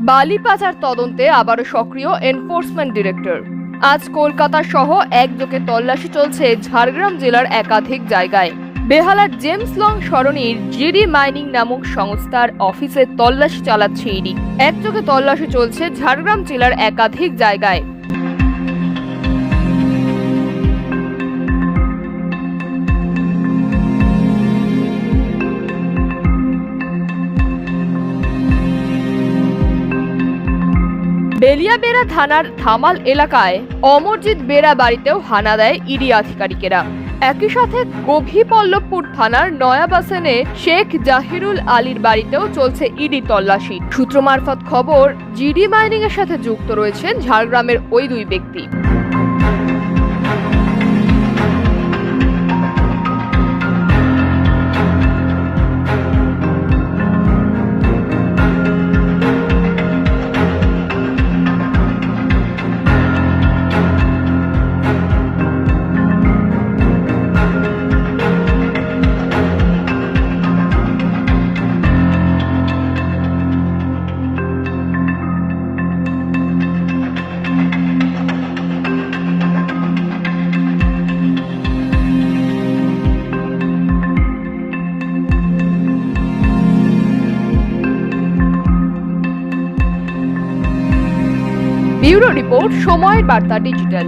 বালি পাচার তদন্তে আবারও সক্রিয় এনফোর্সমেন্ট ডিরেক্টর। আজ কলকাতা সহ একযোগে তল্লাশি চলছে ঝাড়গ্রাম জেলার একাধিক জায়গায়। বেহালার জেমস লং সরণির জিডি মাইনিং নামক সংস্থার অফিসে তল্লাশি চালাচ্ছে ইডি। একযোগে তল্লাশি চলছে ঝাড়গ্রাম জেলার একাধিক জায়গায়। বেলিয়াবেড়া থানার ধামাল এলাকায় অমরজিৎ বেড়া বাড়িতেও হানা দেয় ইডি আধিকারিকেরা। একই সাথে গোভিপল্লবপুর থানার নয়াবাসেনে শেখ জাহিরুল আলীর বাড়িতেও চলছে ইডি তল্লাশি। সূত্র মারফত খবর, জিডি মাইনিং এর সাথে যুক্ত রয়েছেন ঝাড়গ্রামের ওই দুই ব্যক্তি। ব্যুরো রিপোর্ট, সময়ের বার্তা ডিজিটাল।